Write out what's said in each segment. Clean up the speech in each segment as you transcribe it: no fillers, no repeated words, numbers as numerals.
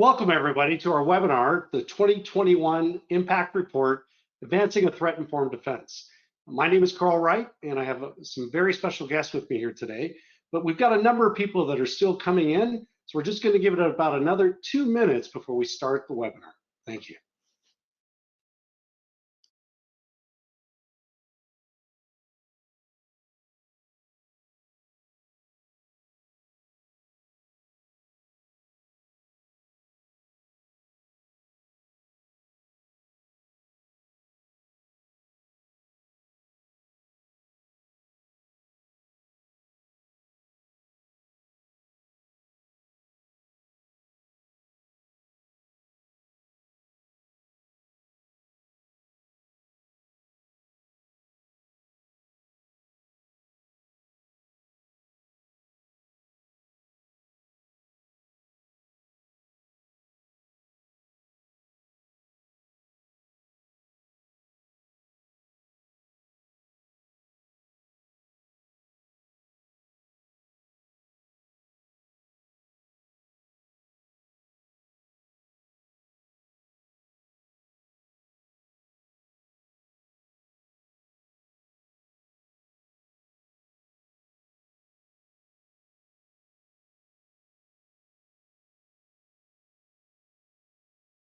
Welcome everybody to our webinar, the 2021 Impact Report, Advancing a Threat-Informed Defense. My name is Carl Wright, and I have some very special guests with me here today, but we've got a number of people that are still coming in, so we're just going to give it about another 2 minutes before we start the webinar. Thank you.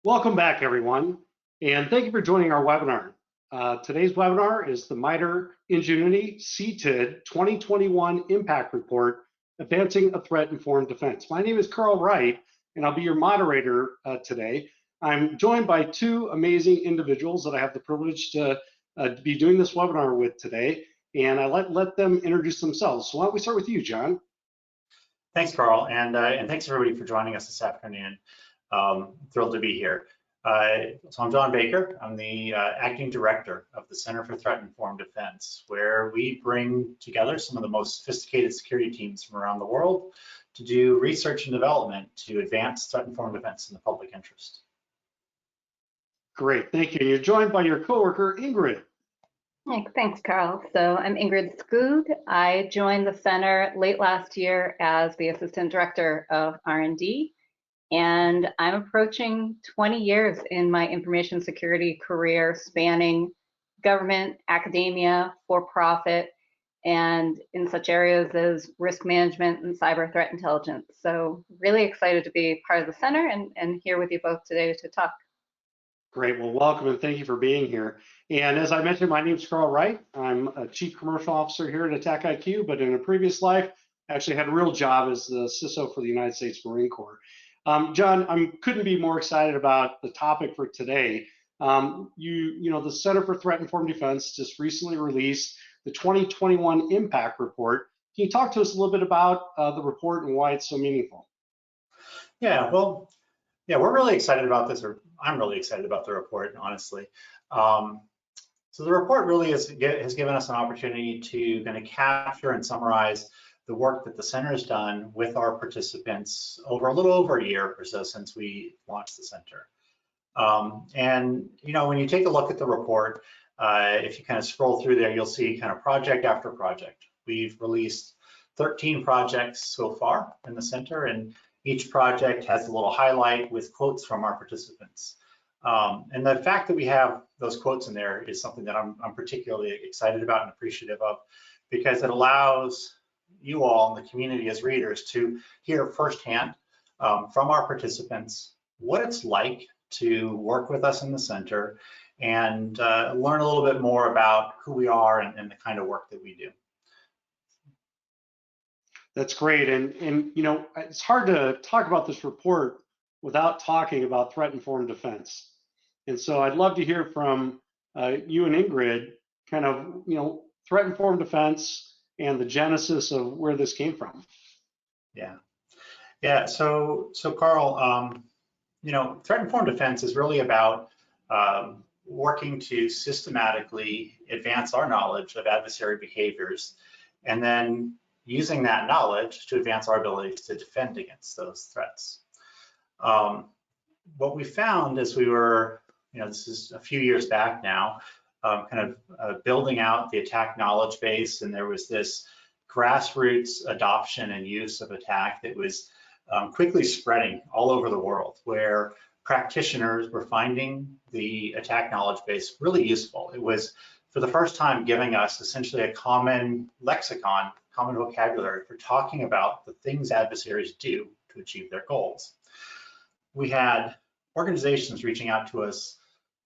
Welcome back, everyone, and thank you for joining our webinar. Today's webinar is the MITRE Engenuity CTID 2021 Impact Report, Advancing a Threat-Informed Defense. My name is Carl Wright, and I'll be your moderator today. I'm joined by two amazing individuals that I have the privilege to be doing this webinar with today, and I let them introduce themselves. So why don't we start with you, John? Thanks, Carl, and thanks everybody for joining us this afternoon. Thrilled to be here. So I'm John Baker. I'm the acting director of the Center for Threat-Informed Defense, where we bring together some of the most sophisticated security teams from around the world to do research and development to advance threat-informed defense in the public interest. Great, thank you. You're joined by your coworker, Ingrid. Thanks, Carl. So I'm Ingrid Skoog. I joined the center late last year as the assistant director of R&D. And I'm approaching 20 years in my information security career, spanning government, academia, for-profit, and in such areas as risk management and cyber threat intelligence. So really excited to be part of the center and here with you both today to talk. Great, well, welcome and thank you for being here. And as I mentioned, my name is Carl Wright. I'm a Chief Commercial Officer here at AttackIQ, but in a previous life, I actually had a real job as the CISO for the United States Marine Corps. John, I couldn't be more excited about the topic for today. The Center for Threat-Informed Defense just recently released the 2021 Impact Report. Can you talk to us a little bit about the report and why it's so meaningful? Yeah, well, yeah, we're really excited about this, or I'm really excited about the report, honestly. So the report really has given us an opportunity to kind of capture and summarize the work that the center has done with our participants over a little over a year or so since we launched the center. And when you take a look at the report, if you kind of scroll through there, you'll see kind of project after project. We've released 13 projects so far in the center, and each project has a little highlight with quotes from our participants. And the fact that we have those quotes in there is something that I'm particularly excited about and appreciative of, because it allows you all in the community as readers to hear firsthand from our participants what it's like to work with us in the center and learn a little bit more about who we are and the kind of work that we do. That's great, and it's hard to talk about this report without talking about threat-informed defense. And so I'd love to hear from you and Ingrid, kind of threat-informed defense and the genesis of where this came from. Yeah. So Carl, threat-informed defense is really about working to systematically advance our knowledge of adversary behaviors, and then using that knowledge to advance our ability to defend against those threats. What we found as we were, this is a few years back now, building out the attack knowledge base, and there was this grassroots adoption and use of attack that was quickly spreading all over the world, where practitioners were finding the attack knowledge base really useful. It was, for the first time, giving us essentially a common lexicon, common vocabulary for talking about the things adversaries do to achieve their goals. We had organizations reaching out to us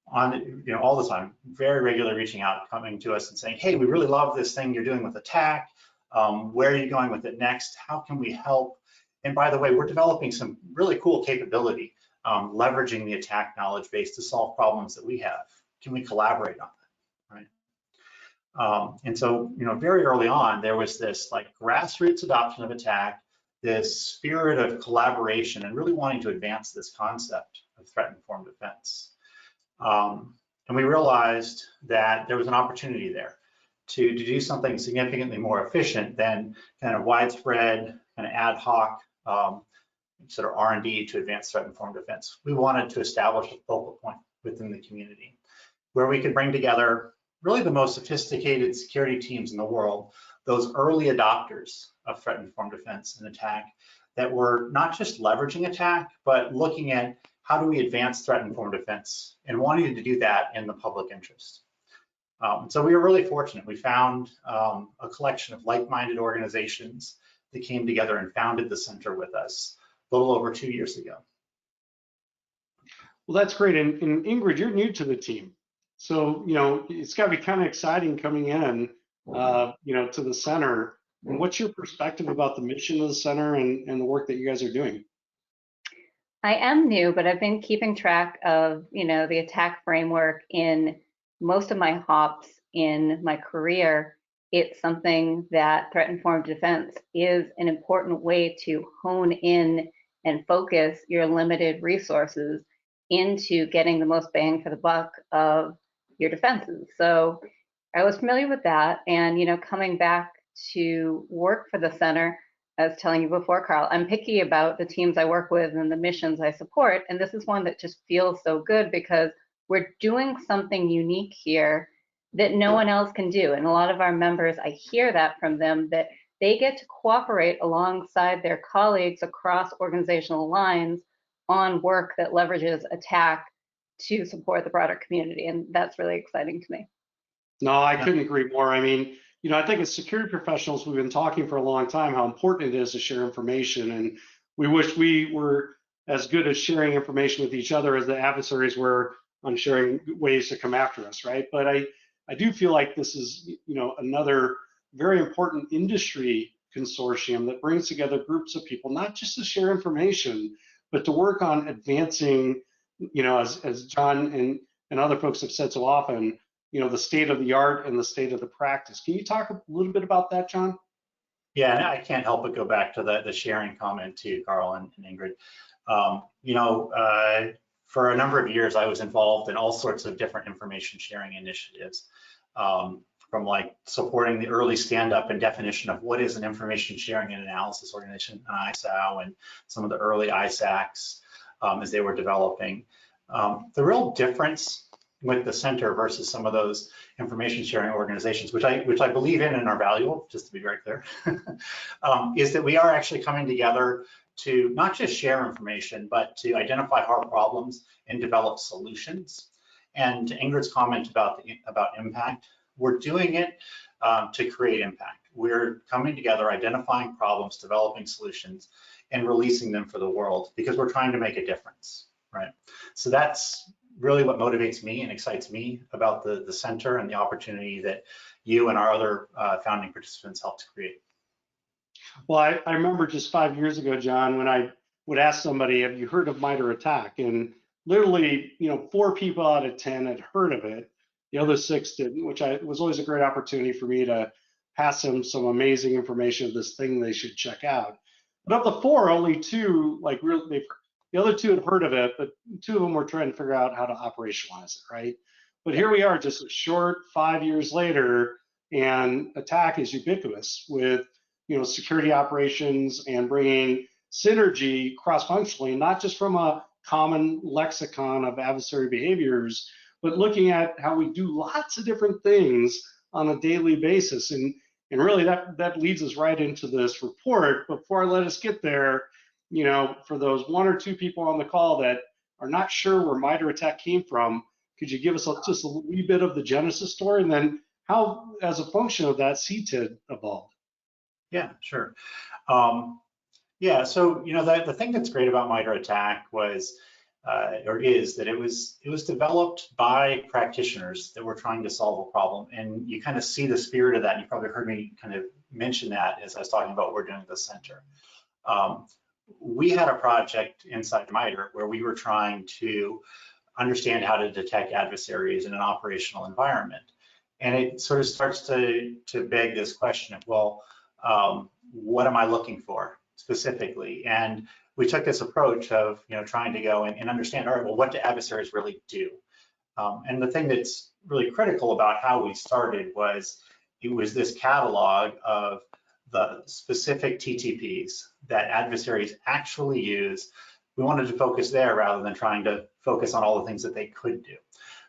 on, all the time, very regularly reaching out, coming to us and saying, hey, we really love this thing you're doing with attack. Where are you going with it next? How can we help? And by the way, we're developing some really cool capability, leveraging the attack knowledge base to solve problems that we have. Can we collaborate on that, right? And so, very early on, there was this like grassroots adoption of attack, this spirit of collaboration, and really wanting to advance this concept of threat-informed defense. And we realized that there was an opportunity there to do something significantly more efficient than kind of widespread, kind of ad hoc sort of R&D to advance threat-informed defense. We wanted to establish a focal point within the community where we could bring together really the most sophisticated security teams in the world, those early adopters of threat-informed defense and attack that were not just leveraging attack, but looking at how do we advance threat-informed defense and wanting to do that in the public interest. So we were really fortunate. We found a collection of like-minded organizations that came together and founded the center with us a little over 2 years ago. Well, that's great. And Ingrid, you're new to the team. So, it's got to be kind of exciting coming in, to the center. And what's your perspective about the mission of the center and the work that you guys are doing? I am new, but I've been keeping track of, the attack framework in most of my hops in my career. It's something that threat-informed defense is an important way to hone in and focus your limited resources into getting the most bang for the buck of your defenses. So I was familiar with that, and coming back to work for the center, I was telling you before, Carl, I'm picky about the teams I work with and the missions I support, and this is one that just feels so good because we're doing something unique here that no one else can do. And a lot of our members, I hear that from them, that they get to cooperate alongside their colleagues across organizational lines on work that leverages attack to support the broader community. And that's really exciting to me. No, I couldn't agree more. I mean, I think as security professionals, we've been talking for a long time how important it is to share information. And we wish we were as good at sharing information with each other as the adversaries were on sharing ways to come after us, right? But I do feel like this is, another very important industry consortium that brings together groups of people, not just to share information, but to work on advancing, as John and other folks have said so often, the state of the art and the state of the practice. Can you talk a little bit about that, John? Yeah, and I can't help but go back to the sharing comment too, Carl and Ingrid. For a number of years, I was involved in all sorts of different information sharing initiatives, from like supporting the early stand-up and definition of what is an information sharing and analysis organization, an ISAO, and some of the early ISACs as they were developing. The real difference with the center versus some of those information sharing organizations, which I believe in and are valuable, just to be very clear, is that we are actually coming together to not just share information, but to identify hard problems and develop solutions. And to Ingrid's comment about impact, we're doing it to create impact. We're coming together, identifying problems, developing solutions, and releasing them for the world because we're trying to make a difference, right? So that's really what motivates me and excites me about the center and the opportunity that you and our other founding participants helped to create. Well, I remember just 5 years ago, John, when I would ask somebody, have you heard of MITRE attack? And literally, 4 people out of 10 had heard of it. The other 6 didn't, which was always a great opportunity for me to pass them some amazing information of this thing they should check out. But of the 4, only 2, the other 2 had heard of it, but 2 of them were trying to figure out how to operationalize it, right? But here we are, just a short 5 years later, and attack is ubiquitous with security operations and bringing synergy cross-functionally, not just from a common lexicon of adversary behaviors, but looking at how we do lots of different things on a daily basis. And really that leads us right into this report. Before I let us get there, for those one or two people on the call that are not sure where MITRE ATT&CK came from, could you give us just a wee bit of the genesis story, and then how, as a function of that, CTID evolved? Yeah, sure. Yeah, so the thing that's great about MITRE ATT&CK was, or is, that it was developed by practitioners that were trying to solve a problem, and you kind of see the spirit of that. You probably heard me kind of mention that as I was talking about what we're doing at the center. We had a project inside MITRE where we were trying to understand how to detect adversaries in an operational environment, and it sort of starts to beg this question of, well, what am I looking for specifically? And we took this approach of trying to go and understand, all right, well, what do adversaries really do? And the thing that's really critical about how we started was it was this catalog of the specific TTPs that adversaries actually use. We wanted to focus there rather than trying to focus on all the things that they could do.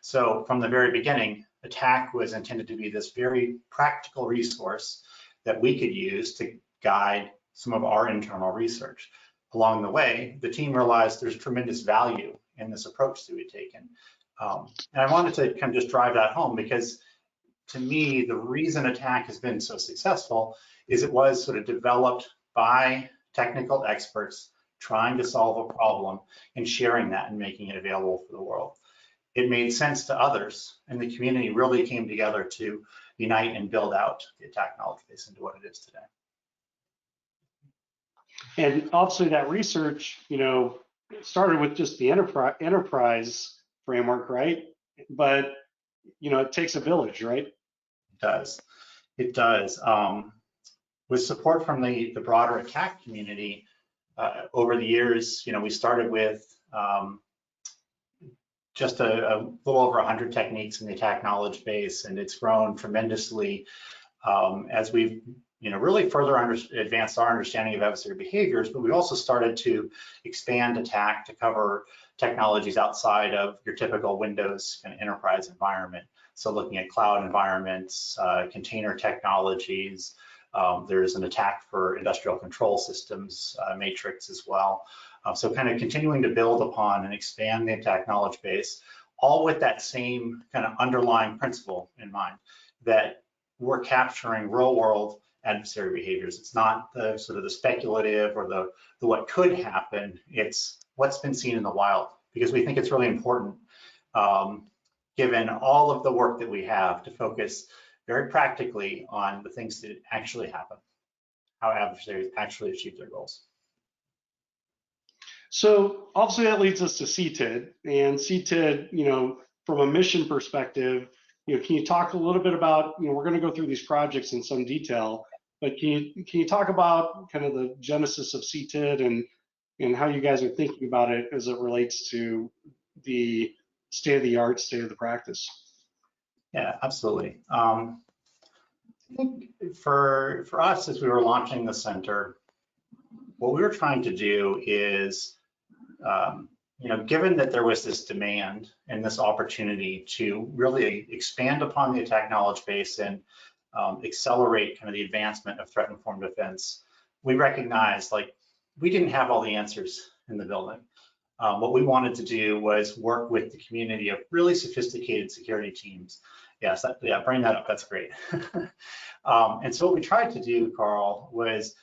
So from the very beginning, ATT&CK was intended to be this very practical resource that we could use to guide some of our internal research. Along the way, the team realized there's tremendous value in this approach that we've taken. And I wanted to kind of just drive that home because, to me, the reason ATT&CK has been so successful is it was sort of developed by technical experts trying to solve a problem and sharing that and making it available for the world. It made sense to others, and the community really came together to unite and build out the ATT&CK knowledge base into what it is today. And obviously that research, started with just the enterprise framework, right? But, it takes a village, right? It does. It does. With support from the broader ATT&CK community, over the years, we started with just a little over 100 techniques in the ATT&CK knowledge base, and it's grown tremendously as we've really further advanced our understanding of adversary behaviors, but we also started to expand ATT&CK to cover technologies outside of your typical Windows and enterprise environment. So looking at cloud environments, container technologies, there's an attack for industrial control systems, matrix as well. So kind of continuing to build upon and expand the ATT&CK knowledge base, all with that same kind of underlying principle in mind, that we're capturing real world adversary behaviors. It's not the sort of the speculative or the what could happen. It's what's been seen in the wild, because we think it's really important, given all of the work that we have, to focus very practically on the things that actually happen, how adversaries actually achieve their goals. So obviously that leads us to CTID, and CTID, from a mission perspective, can you talk a little bit about, we're going to go through these projects in some detail, but can you talk about kind of the genesis of CTID and how you guys are thinking about it as it relates to the state of the art, state of the practice? Yeah, absolutely. I think for us, as we were launching the center, what we were trying to do is, given that there was this demand and this opportunity to really expand upon the ATT&CK knowledge base and accelerate kind of the advancement of threat-informed defense, we recognized we didn't have all the answers in the building. What we wanted to do was work with the community of really sophisticated security teams. Yes, bring that up, that's great. And so what we tried to do, Carl, was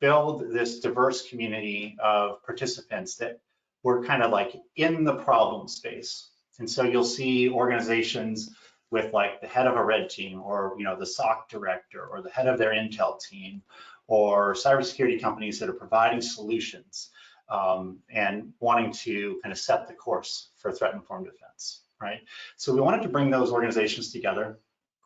build this diverse community of participants that were kind of in the problem space. And so you'll see organizations with the head of a red team, or the SOC director, or the head of their intel team, or cybersecurity companies that are providing solutions and wanting to kind of set the course for threat-informed defense, right? So we wanted to bring those organizations together,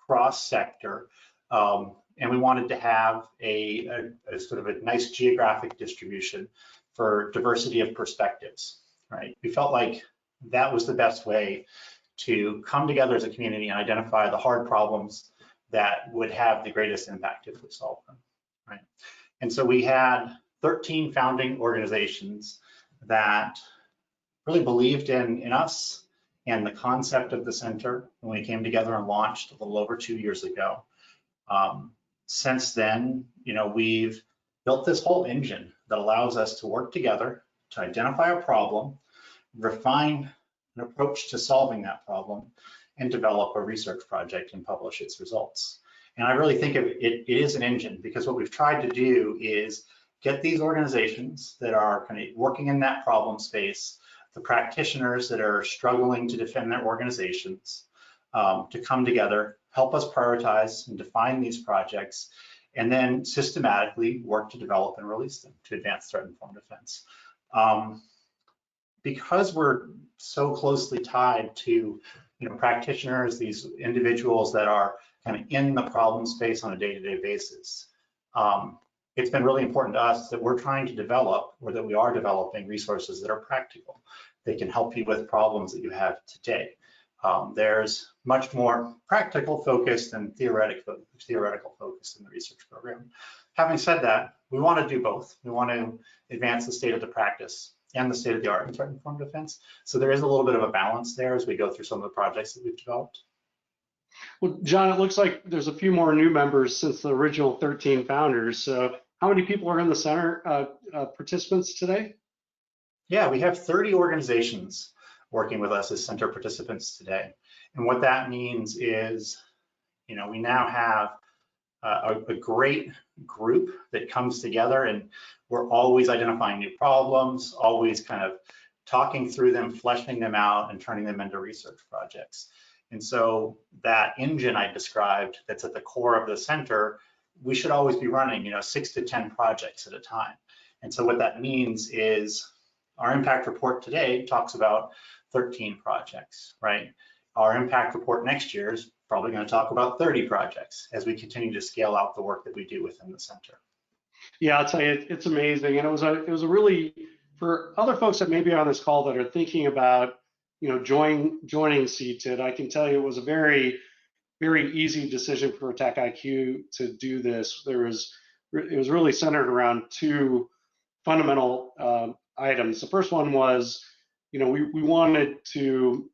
cross-sector, and we wanted to have a sort of a nice geographic distribution for diversity of perspectives, right? We felt like that was the best way to come together as a community and identify the hard problems that would have the greatest impact if we solved them, right? And so we had 13 founding organizations that really believed in us and the concept of the center when we came together and launched a little over 2 years ago. Since then, we've built this whole engine that allows us to work together to identify a problem, refine an approach to solving that problem, and develop a research project and publish its results. And I really think of it, it is an engine, because what we've tried to do is get these organizations that are kind of working in that problem space, the practitioners that are struggling to defend their organizations, to come together, help us prioritize and define these projects, and then systematically work to develop and release them to advance threat-informed defense. Because we're so closely tied to practitioners, these individuals that are kind of in the problem space on a day-to-day basis, it's been really important to us that we're trying to develop, or that we are developing, resources that are practical. They can help you with problems that you have today. There's much more practical focus than theoretical focus in the research program. Having said that, we want to do both. We want to advance the state of the practice and the state of the art in threat-informed defense. So there is a little bit of a balance there as we go through some of the projects that we've developed. Well, John, it looks like there's a few more new members since the original 13 founders. So how many people are in the center participants today? Yeah, we have 30 organizations working with us as center participants today. And what that means is, we now have a great group that comes together, and we're always identifying new problems, always kind of talking through them, fleshing them out, and turning them into research projects. And so that engine I described that's at the core of the center, we should always be running 6 to 10 projects at a time. And so what that means is our impact report today talks about 13 projects, right? Our impact report next year is probably going to talk about 30 projects as we continue to scale out the work that we do within the center. Yeah, I'll tell you, it's amazing. And it was a really, for other folks that may be on this call that are thinking about, joining CTID, I can tell you it was a very, very easy decision for AttackIQ to do this. It was really centered around two fundamental items. The first one was, we wanted to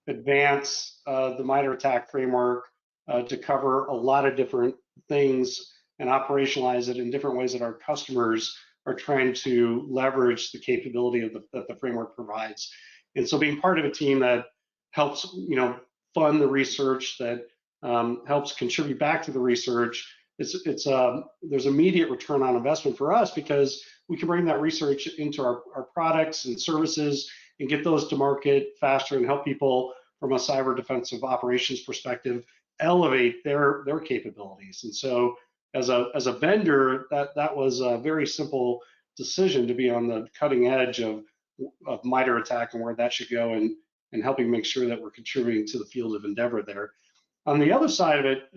advance the MITRE attack framework to cover a lot of different things and operationalize it in different ways that our customers are trying to leverage the capability that the framework provides. And so being part of a team that helps, fund the research, that helps contribute back to the research, there's immediate return on investment for us, because we can bring that research into our products and services and get those to market faster and help people from a cyber defensive operations perspective elevate their capabilities. And so as a vendor, that was a very simple decision to be on the cutting edge of MITRE attack and where that should go, and helping make sure that we're contributing to the field of endeavor there. On the other side of it,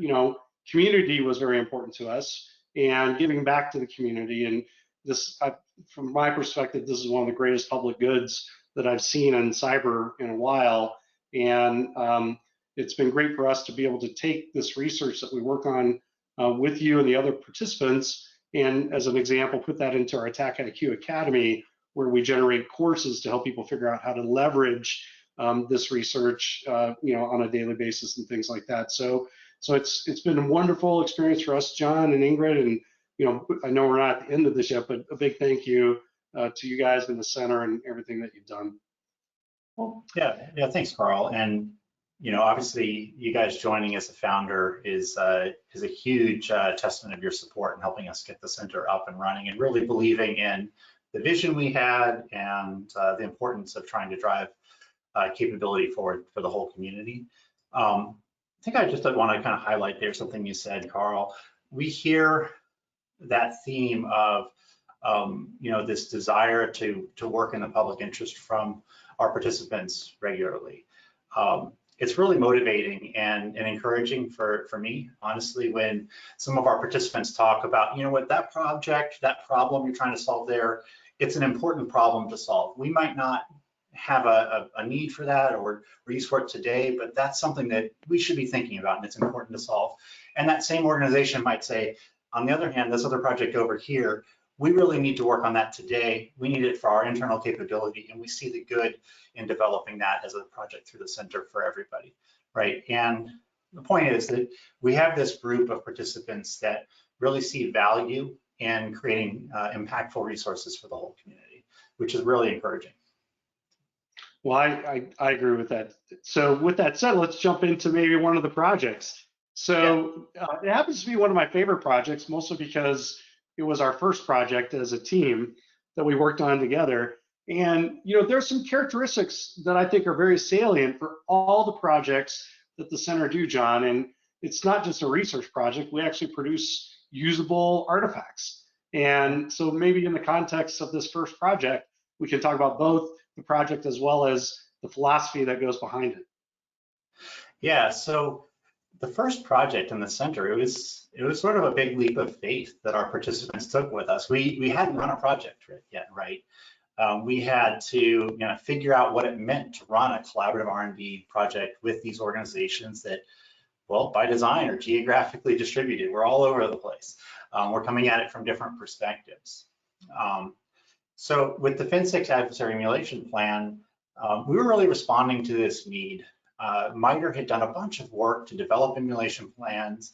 community was very important to us, and giving back to the community. And this, from my perspective, this is one of the greatest public goods that I've seen in cyber in a while. And it's been great for us to be able to take this research that we work on with you and the other participants, and as an example, put that into our AttackIQ Academy, where we generate courses to help people figure out how to leverage this research, on a daily basis and things like that. So it's been a wonderful experience for us, John and Ingrid, and I know we're not at the end of this yet, but a big thank you to you guys in the center and everything that you've done. Well, yeah, thanks, Carl. And obviously, you guys joining as a founder is a huge testament of your support in helping us get the center up and running, and really believing in the vision we had and the importance of trying to drive capability forward for the whole community. I think I just want to kind of highlight there something you said, Carl. We hear that theme of this desire to work in the public interest from our participants regularly. It's really motivating and encouraging for me, honestly, when some of our participants talk about, that project, that problem you're trying to solve there, it's an important problem to solve. We might not have a need for that or use for it today, but that's something that we should be thinking about, and it's important to solve. And that same organization might say, on the other hand, this other project over here, we really need to work on that today. We need it for our internal capability, and we see the good in developing that as a project through the center for everybody, right? And the point is that we have this group of participants that really see value and creating impactful resources for the whole community, which is really encouraging. Well, I agree with that. So with that said, let's jump into maybe one of the projects. So it happens to be one of my favorite projects, mostly because it was our first project as a team that we worked on together. And there's some characteristics that I think are very salient for all the projects that the center do, John. And it's not just a research project. We actually produce usable artifacts. And so maybe in the context of this first project, we can talk about both the project as well as the philosophy that goes behind it. Yeah, so the first project in the center, it was sort of a big leap of faith that our participants took with us. We hadn't run a project yet, right? We had to figure out what it meant to run a collaborative R&D project with these organizations that, well, by design are geographically distributed. We're all over the place. We're coming at it from different perspectives. So with the Fin6 Adversary Emulation Plan, we were really responding to this need. MITRE had done a bunch of work to develop emulation plans.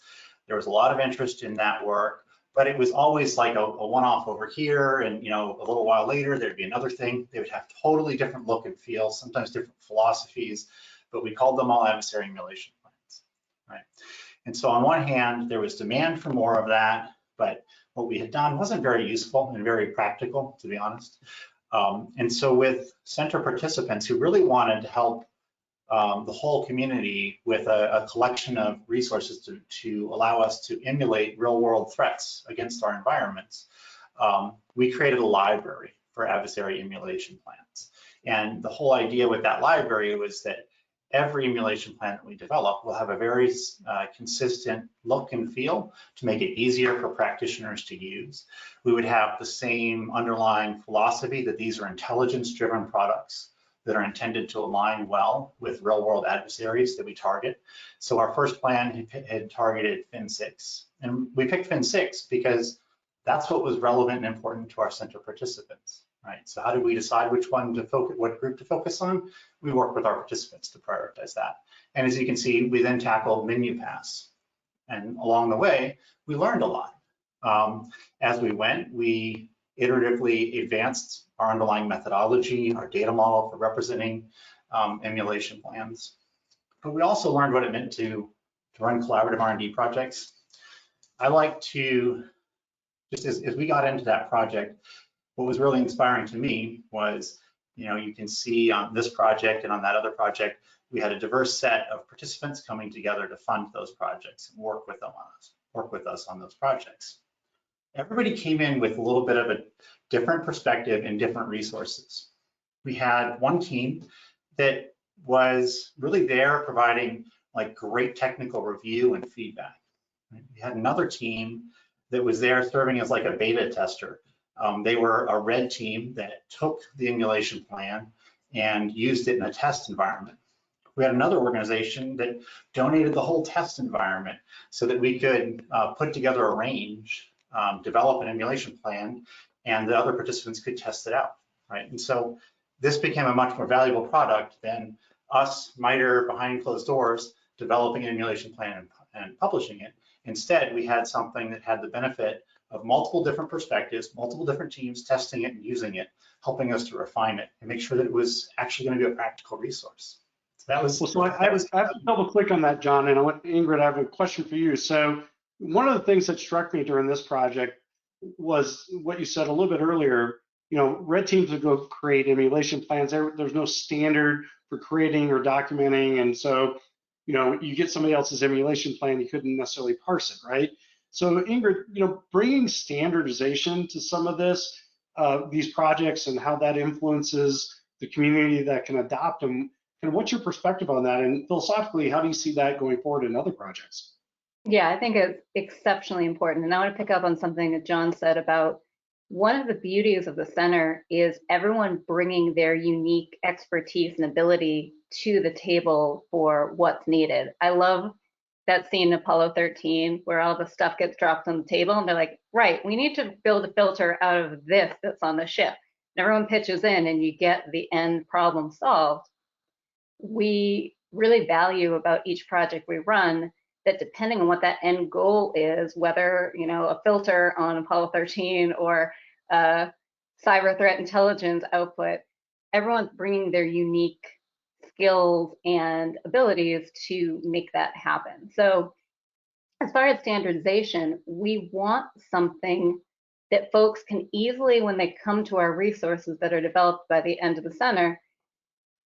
There was a lot of interest in that work, but it was always like a one-off over here, and a little while later there'd be another thing. They would have totally different look and feel, sometimes different philosophies, but we called them all adversary emulation plans, right? And so on one hand, there was demand for more of that, but what we had done wasn't very useful and very practical, to be honest. And so with center participants who really wanted to help the whole community with a collection of resources to allow us to emulate real world threats against our environments, we created a library for adversary emulation plans. And the whole idea with that library was that every emulation plan that we develop will have a very consistent look and feel to make it easier for practitioners to use. We would have the same underlying philosophy that these are intelligence-driven products that are intended to align well with real-world adversaries that we target. So our first plan had targeted Fin6, and we picked Fin6 because that's what was relevant and important to our center participants, right? So how did we decide which one to focus, what group to focus on? We worked with our participants to prioritize that. And as you can see, we then tackled menu pass. And along the way, we learned a lot. As we went, we iteratively advanced our underlying methodology, our data model for representing emulation plans. But we also learned what it meant to run collaborative R&D projects. I like to, just as we got into that project, what was really inspiring to me was, you can see on this project and on that other project, we had a diverse set of participants coming together to fund those projects and work with us on those projects. Everybody came in with a little bit of a different perspective and different resources. We had one team that was really there providing like great technical review and feedback. We had another team that was there serving as like a beta tester. They were a red team that took the emulation plan and used it in a test environment. We had another organization that donated the whole test environment so that we could put together a range, develop an emulation plan, and the other participants could test it out, right? And so this became a much more valuable product than us, MITRE, behind closed doors, developing an emulation plan and publishing it. Instead, we had something that had the benefit of multiple different perspectives, multiple different teams testing it and using it, helping us to refine it and make sure that it was actually going to be a practical resource. So that was. Well, so I have to double click on that, John, and Ingrid, I have a question for you. So one of the things that struck me during this project was what you said a little bit earlier. Red teams would go create emulation plans. There's no standard for creating or documenting, and so you get somebody else's emulation plan, you couldn't necessarily parse it, right? So Ingrid, bringing standardization to some of this, these projects, and how that influences the community that can adopt them. And what's your perspective on that? And philosophically, how do you see that going forward in other projects? Yeah, I think it's exceptionally important. And I want to pick up on something that John said about one of the beauties of the center is everyone bringing their unique expertise and ability to the table for what's needed. I love that scene in Apollo 13 where all the stuff gets dropped on the table and they're like, right, we need to build a filter out of this that's on the ship. And everyone pitches in and you get the end problem solved. We really value about each project we run that depending on what that end goal is, whether, you know, a filter on Apollo 13 or cyber threat intelligence output, everyone's bringing their unique skills and abilities to make that happen. So as far as standardization, we want something that folks can easily, when they come to our resources that are developed by the end of the center,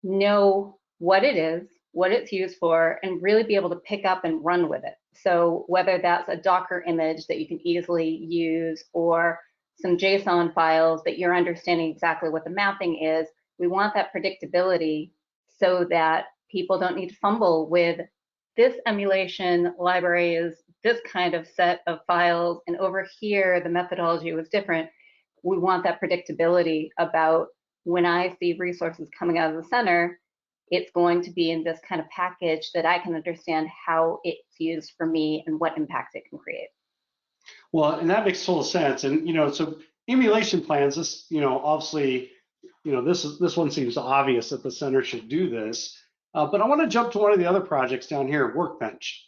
know what it is, what it's used for, and really be able to pick up and run with it. So whether that's a Docker image that you can easily use or some JSON files that you're understanding exactly what the mapping is, we want that predictability so that people don't need to fumble with this emulation library is this kind of set of files, and over here the methodology was different. We want that predictability about when I see resources coming out of the center, it's going to be in this kind of package that I can understand how it's used for me and what impact it can create. Well, and that makes total sense. And, you know, so emulation plans, this, you know, obviously, you know, this one seems obvious that the center should do this. But I want to jump to one of the other projects down here, Workbench.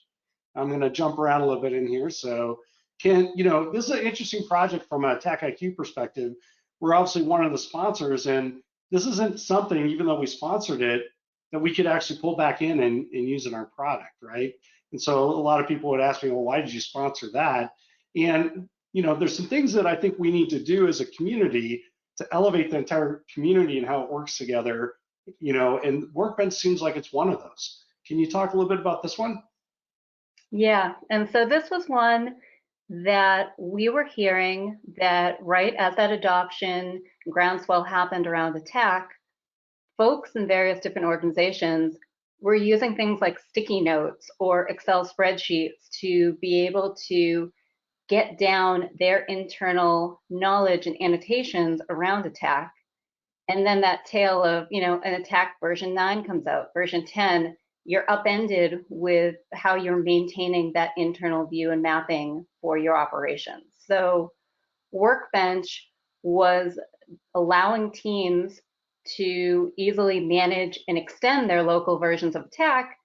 I'm going to jump around a little bit in here. So you know, this is an interesting project from an AttackIQ perspective. We're obviously one of the sponsors, and this isn't something, even though we sponsored it, that we could actually pull back in and use in our product, right? And so a lot of people would ask me, well, why did you sponsor that? And, you know, there's some things that I think we need to do as a community to elevate the entire community and how it works together, you know, and Workbench seems like it's one of those. Can you talk a little bit about this one? Yeah, and so this was one that we were hearing that right as that adoption groundswell happened around attack, folks in various different organizations were using things like sticky notes or Excel spreadsheets to be able to get down their internal knowledge and annotations around attack. And then that tale of, you know, an attack version 9 comes out, version 10, you're upended with how you're maintaining that internal view and mapping for your operations. So Workbench was allowing teams to easily manage and extend their local versions of attack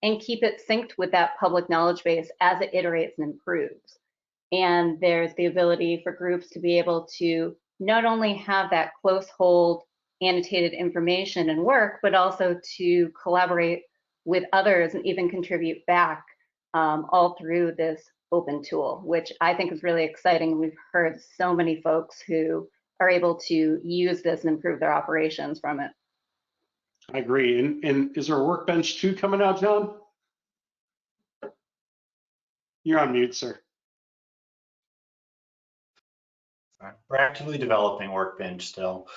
and keep it synced with that public knowledge base as it iterates and improves. And there's the ability for groups to be able to not only have that close hold annotated information and work, but also to collaborate with others and even contribute back all through this open tool, which I think is really exciting. We've heard so many folks who are able to use this and improve their operations from it. I agree. And is there a Workbench 2 coming out, John? You're on mute, sir. We're actively developing Workbench still.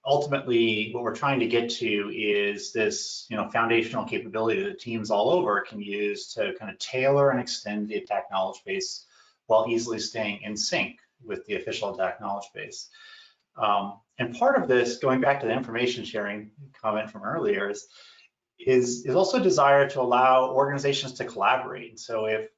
Ultimately, what we're trying to get to is this, you know, foundational capability that teams all over can use to kind of tailor and extend the attack knowledge base while easily staying in sync with the official attack knowledge base. And part of this, going back to the information sharing comment from earlier, is also a desire to allow organizations to collaborate. So if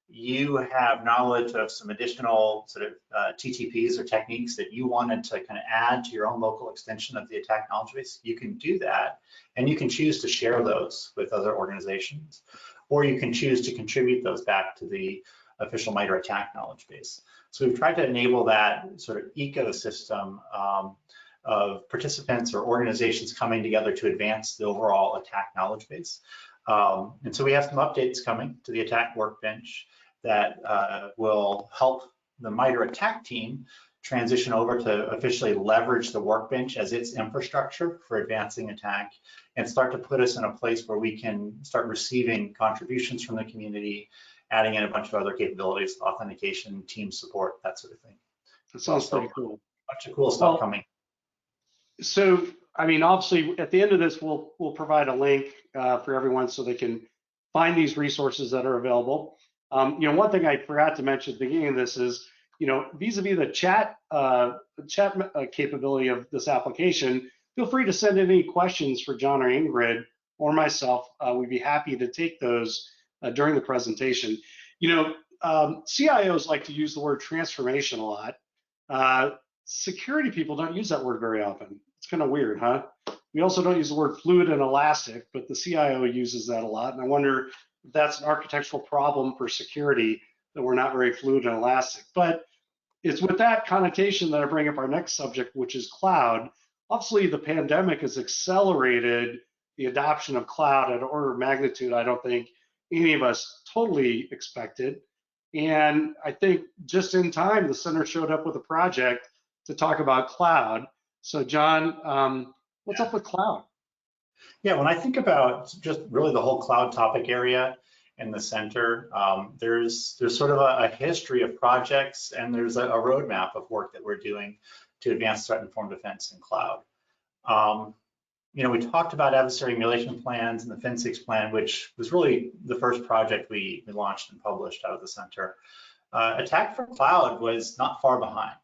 you have knowledge of some additional sort of TTPs or techniques that you wanted to kind of add to your own local extension of the attack knowledge base, you can do that, and you can choose to share those with other organizations, or you can choose to contribute those back to the official MITRE attack knowledge base. So we've tried to enable that sort of ecosystem of participants or organizations coming together to advance the overall attack knowledge base. And so we have some updates coming to the attack workbench that will help the MITRE attack team transition over to officially leverage the workbench as its infrastructure for advancing attack and start to put us in a place where we can start receiving contributions from the community, adding in a bunch of other capabilities, authentication, team support, that sort of thing. That sounds pretty cool. A bunch of cool stuff coming. So, I mean, obviously, at the end of this, we'll provide a link for everyone so they can find these resources that are available. You know, one thing I forgot to mention at the beginning of this is, you know, vis-a-vis the chat capability of this application, feel free to send in any questions for John or Ingrid or myself. We'd be happy to take those during the presentation. You know, CIOs like to use the word transformation a lot. Security people don't use that word very often. It's kind of weird, huh? We also don't use the word fluid and elastic, but the CIO uses that a lot. And I wonder, that's an architectural problem for security, that we're not very fluid and elastic. But it's with that connotation that I bring up our next subject, which is cloud. Obviously, the pandemic has accelerated the adoption of cloud at an order of magnitude I don't think any of us totally expected. And I think just in time, the center showed up with a project to talk about cloud. So John, what's up with cloud? Yeah, when I think about just really the whole cloud topic area in the center, there's sort of a history of projects, and there's a roadmap of work that we're doing to advance threat-informed defense in cloud. We talked about adversary emulation plans and the FIN6 plan, which was really the first project we launched and published out of the center. Attack for Cloud was not far behind.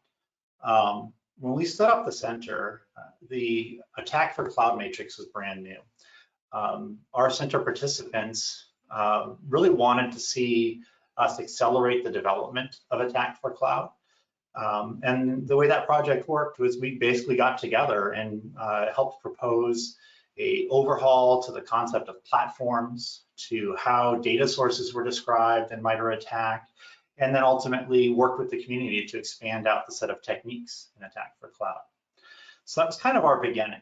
When we stood up the center, the Attack for Cloud matrix was brand new. Our center participants really wanted to see us accelerate the development of Attack for Cloud. And the way that project worked was we basically got together and helped propose a overhaul to the concept of platforms, to how data sources were described and MITRE ATT&CK, and then ultimately worked with the community to expand out the set of techniques in Attack for Cloud. So that was kind of our beginning.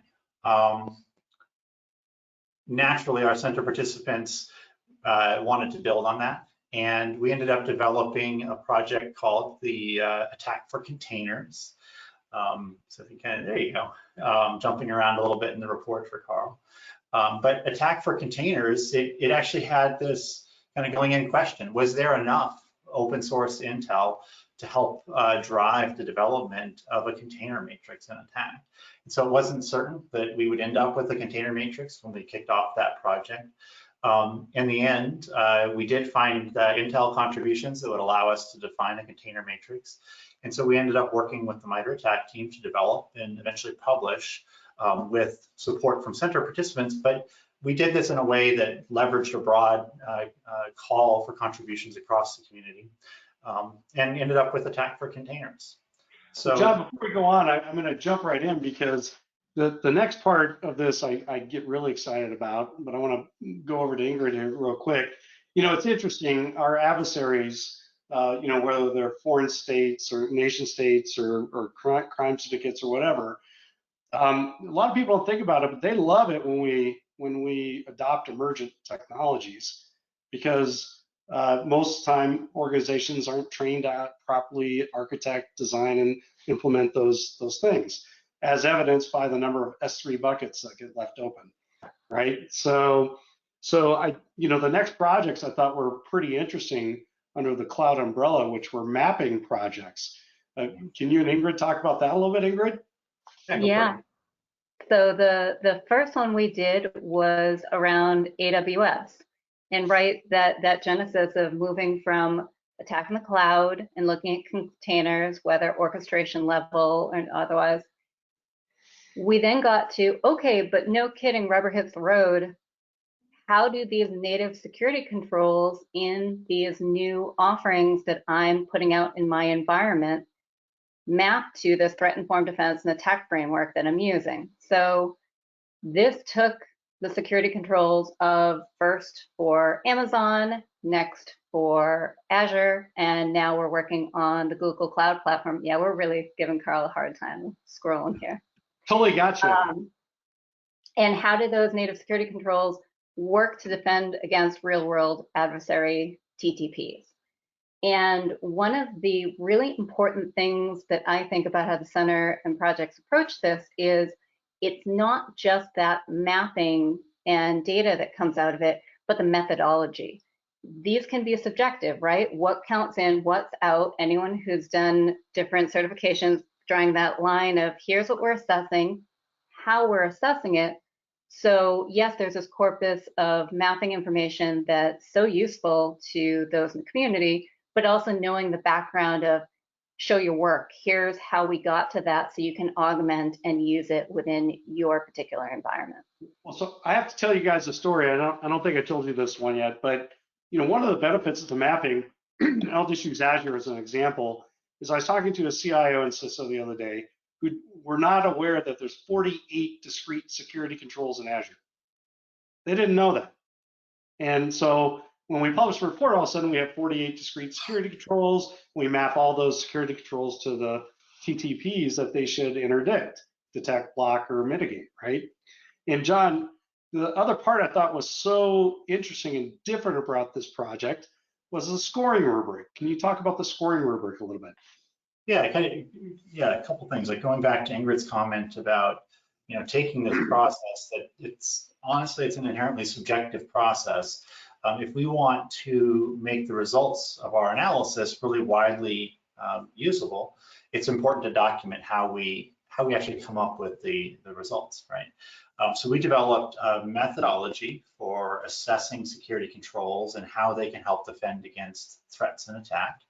Naturally, our center participants wanted to build on that. And we ended up developing a project called the Attack for Containers. So if you can, there you go, jumping around a little bit in the report for Carl. But Attack for Containers, it actually had this kind of going in question: was there enough open source intel to help drive the development of a container matrix in Attack? And so it wasn't certain that we would end up with a container matrix when we kicked off that project. In the end, we did find intel contributions that would allow us to define a container matrix. And so we ended up working with the MITRE ATT&CK team to develop and eventually publish with support from center participants. But we did this in a way that leveraged a broad call for contributions across the community, and ended up with Attack for Containers. So, John, before we go on, I'm going to jump right in, because the next part of this I get really excited about, but I want to go over to Ingrid here real quick. It's interesting, our adversaries, whether they're foreign states or nation states or crime syndicates or whatever, a lot of people don't think about it, but they love it when we adopt emergent technologies, because most time organizations aren't trained to properly architect, design, and implement those things, as evidenced by the number of S3 buckets that get left open, right? So the next projects I thought were pretty interesting under the cloud umbrella, which were mapping projects. Can you and Ingrid talk about that a little bit, Ingrid? Yeah. So the first one we did was around AWS, and right, that genesis of moving from attacking the cloud and looking at containers, whether orchestration level and otherwise. We then got to, okay, but no kidding, rubber hits the road. How do these native security controls in these new offerings that I'm putting out in my environment map to this threat-informed defense and attack framework that I'm using? So this took the security controls of first for Amazon, next for Azure, and now we're working on the Google Cloud Platform. Yeah, we're really giving Carl a hard time scrolling here. Totally got you. And how do those native security controls work to defend against real-world adversary TTPs? And one of the really important things that I think about how the center and projects approach this is it's not just that mapping and data that comes out of it, but the methodology. These can be subjective, right? What counts in, what's out? Anyone who's done different certifications, drawing that line of here's what we're assessing, how we're assessing it. So yes, there's this corpus of mapping information that's so useful to those in the community, but also knowing the background of show your work. Here's how we got to that, so you can augment and use it within your particular environment. Well, so I have to tell you guys a story. I don't think I told you this one yet, but one of the benefits of the mapping, and I'll just use Azure as an example, is I was talking to a CIO and CISO the other day who were not aware that there's 48 discrete security controls in Azure. They didn't know that. And so when we publish the report, all of a sudden we have 48 discrete security controls. We map all those security controls to the TTPs that they should interdict, detect, block, or mitigate, right? And John, the other part I thought was so interesting and different about this project was the scoring rubric. Can you talk about the scoring rubric a little bit? Yeah, a couple things, like going back to Ingrid's comment about, taking this process that it's an inherently subjective process. If we want to make the results of our analysis really widely usable, it's important to document how we actually come up with the results, right? So we developed a methodology for assessing security controls and how they can help defend against threats and attack,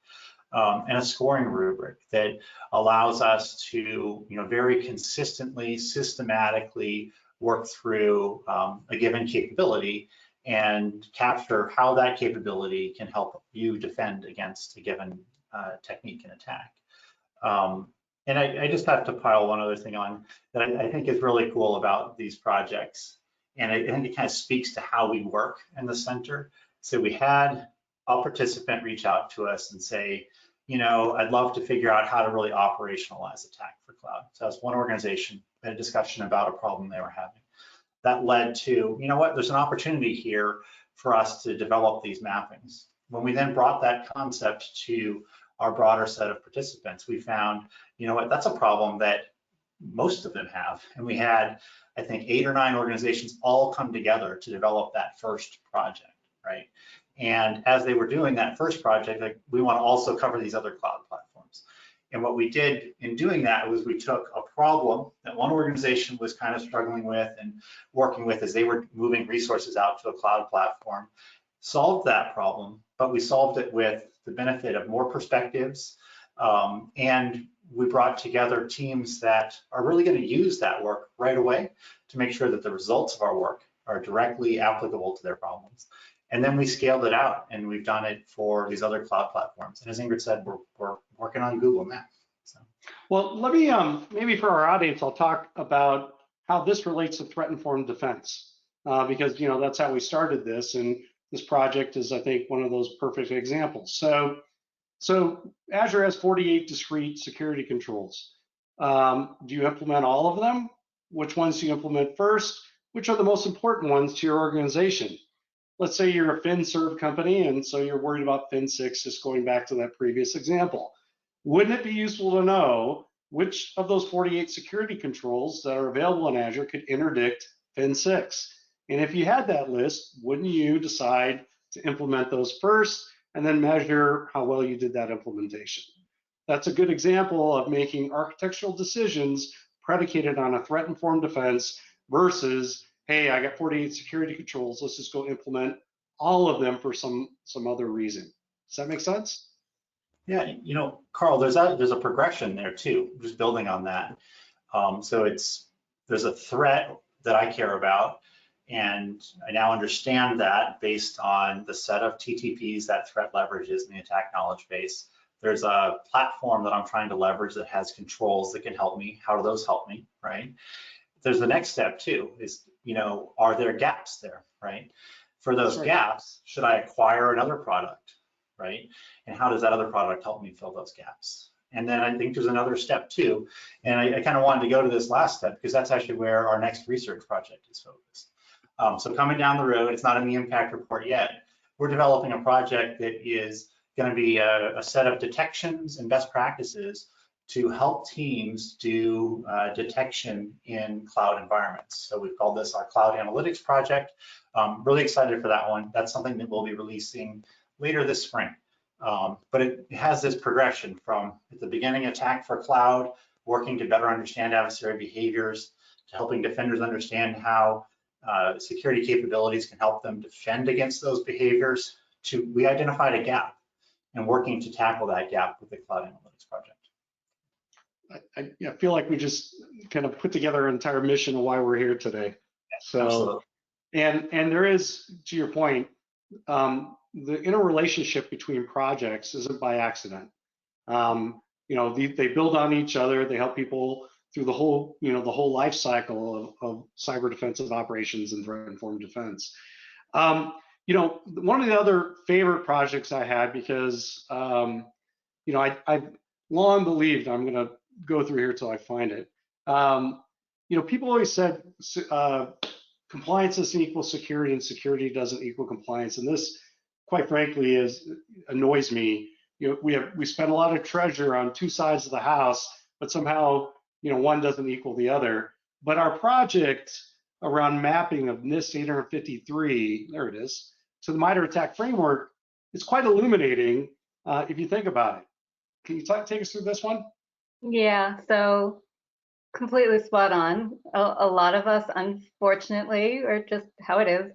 and a scoring rubric that allows us to, very consistently, systematically work through a given capability and capture how that capability can help you defend against a given technique and attack. And I just have to pile one other thing on that I think is really cool about these projects. And I think it kind of speaks to how we work in the center. So we had a participant reach out to us and say, I'd love to figure out how to really operationalize Attack for Cloud. So as one organization had a discussion about a problem they were having. That led to, there's an opportunity here for us to develop these mappings. When we then brought that concept to our broader set of participants, we found, that's a problem that most of them have. And we had, I think, 8 or 9 organizations all come together to develop that first project, right? And as they were doing that first project, like, we want to also cover these other cloud platforms. And what we did in doing that was we took a problem that one organization was kind of struggling with and working with as they were moving resources out to a cloud platform, solved that problem, but we solved it with the benefit of more perspectives, and we brought together teams that are really going to use that work right away to make sure that the results of our work are directly applicable to their problems. And then we scaled it out, and we've done it for these other cloud platforms. And as Ingrid said, we're working on Google now. So. Well, let me, maybe for our audience, I'll talk about how this relates to threat-informed defense, because, that's how we started this. And this project is, I think, one of those perfect examples. So Azure has 48 discrete security controls. Do you implement all of them? Which ones do you implement first? Which are the most important ones to your organization? Let's say you're a FinServ company, and so you're worried about Fin6, just going back to that previous example. Wouldn't it be useful to know which of those 48 security controls that are available in Azure could interdict Fin6? And if you had that list, wouldn't you decide to implement those first and then measure how well you did that implementation? That's a good example of making architectural decisions predicated on a threat-informed defense versus, hey, I got 48 security controls, let's just go implement all of them for some other reason. Does that make sense? Yeah, Carl, there's a progression there too, just building on that. So there's a threat that I care about, and I now understand that based on the set of TTPs that threat leverages in the attack knowledge base. There's a platform that I'm trying to leverage that has controls that can help me. How do those help me, right? There's the next step too, is, are there gaps there, right? For those gaps, should I acquire another product, right? And how does that other product help me fill those gaps? And then I think there's another step too. And I kind of wanted to go to this last step because that's actually where our next research project is focused. So coming down the road, it's not in the impact report yet. We're developing a project that is going to be a set of detections and best practices to help teams do detection in cloud environments. So we've called this our Cloud Analytics Project. Really excited for that one. That's something that we'll be releasing later this spring. But it has this progression from, at the beginning, Attack for Cloud, working to better understand adversary behaviors, to helping defenders understand how security capabilities can help them defend against those behaviors, to we identified a gap and working to tackle that gap with the Cloud Analytics Project. I feel like we just kind of put together an entire mission of why we're here today. So, absolutely. And there is, to your point, the interrelationship between projects isn't by accident. They build on each other. They help people through the whole life cycle of cyber defensive operations and threat-informed defense. one of the other favorite projects I had, because I've long believed, I'm going to go through here till I find it. People always said compliance doesn't equal security, and security doesn't equal compliance. And this, quite frankly, annoys me. We spend a lot of treasure on two sides of the house, but somehow one doesn't equal the other. But our project around mapping of NIST 853, there it is, to the MITRE attack framework, is quite illuminating if you think about it. Can you take us through this one? Yeah, so completely spot on. A lot of us, unfortunately, or just how it is,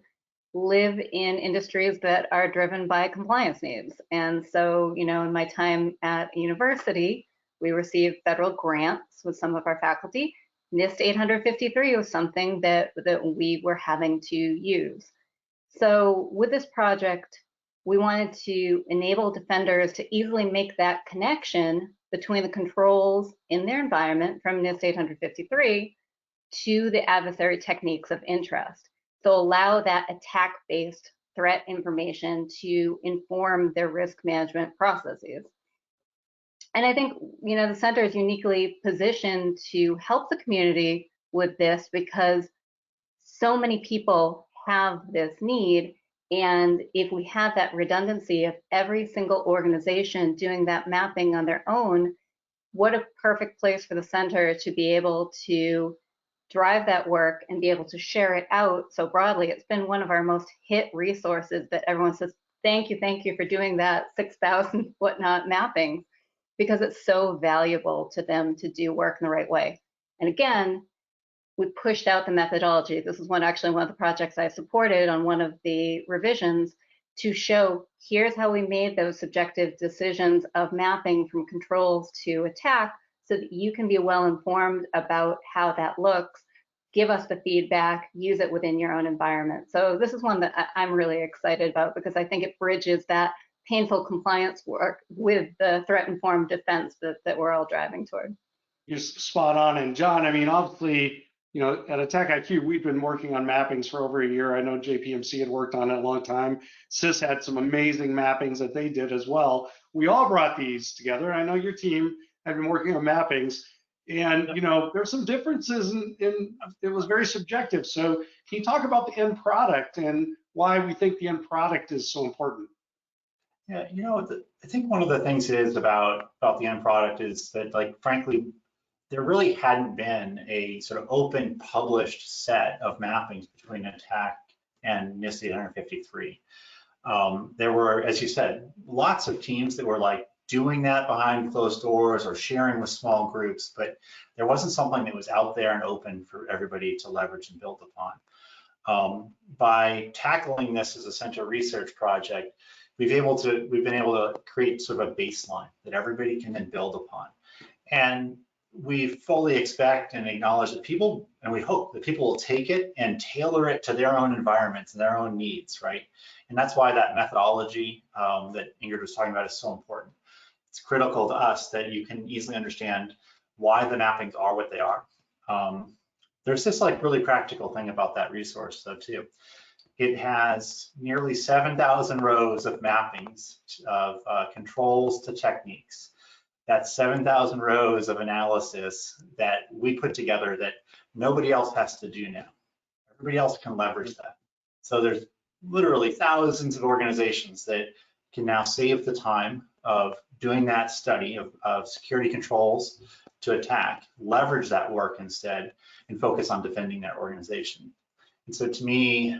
live in industries that are driven by compliance needs. And so, in my time at university, we received federal grants with some of our faculty. NIST 853 was something that we were having to use. So with this project, we wanted to enable defenders to easily make that connection between the controls in their environment from NIST 853 to the adversary techniques of interest. So allow that attack-based threat information to inform their risk management processes. And I think, the center is uniquely positioned to help the community with this because so many people have this need. And if we have that redundancy of every single organization doing that mapping on their own, what a perfect place for the center to be able to drive that work and be able to share it out so broadly. It's been one of our most hit resources that everyone says, thank you for doing that 6,000 whatnot mapping, because it's so valuable to them to do work in the right way. And again, we pushed out the methodology. This is actually one of the projects I supported on one of the revisions to show here's how we made those subjective decisions of mapping from controls to attack so that you can be well informed about how that looks, give us the feedback, use it within your own environment. So this is one that I'm really excited about because I think it bridges that painful compliance work with the threat-informed defense that we're all driving toward. You're spot on. And John, obviously, at AttackIQ, we've been working on mappings for over a year. I know JPMC had worked on it a long time. CIS had some amazing mappings that they did as well. We all brought these together. I know your team had been working on mappings. And, there's some differences in it was very subjective. So can you talk about the end product and why we think the end product is so important? Yeah, I think one of the things is about the end product is that, frankly, there really hadn't been a sort of open published set of mappings between attack and NIST 853. There were, as you said, lots of teams that were doing that behind closed doors or sharing with small groups, but there wasn't something that was out there and open for everybody to leverage and build upon. By tackling this as a center research project, we've been able to create sort of a baseline that everybody can then build upon. And we fully expect and acknowledge that people, and we hope that people will take it and tailor it to their own environments and their own needs, right? And that's why that methodology that Ingrid was talking about is so important. It's critical to us that you can easily understand why the mappings are what they are. There's this really practical thing about that resource though too. It has nearly 7,000 rows of mappings of controls to techniques. That's 7,000 rows of analysis that we put together that nobody else has to do now. Everybody else can leverage that. So there's literally thousands of organizations that can now save the time of doing that study of security controls to attack, leverage that work instead, and focus on defending their organization. And so to me,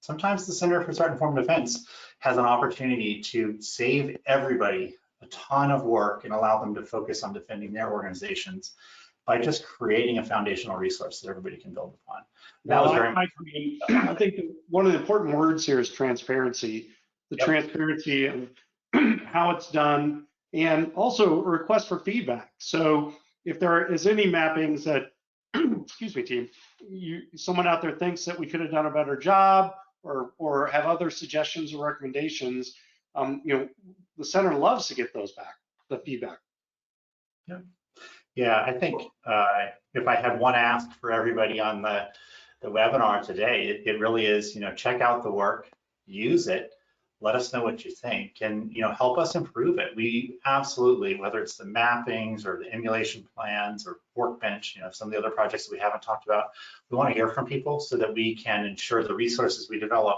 sometimes the Center for Threat-Informed Defense has an opportunity to save everybody a ton of work and allow them to focus on defending their organizations by just creating a foundational resource that everybody can build upon. That was very much. I think one of the important words here is transparency. The transparency of how it's done, and also a request for feedback. So if there is any mappings that, excuse me, team, someone out there thinks that we could have done a better job or have other suggestions or recommendations, the center loves to get those back, the feedback. Yeah, I think if I had one ask for everybody on the webinar today, it really is, check out the work. use it. Let us know what you think, and help us improve it. We absolutely, whether it's the mappings or the emulation plans or Workbench, some of the other projects that we haven't talked about, we want to hear from people so that we can ensure the resources we develop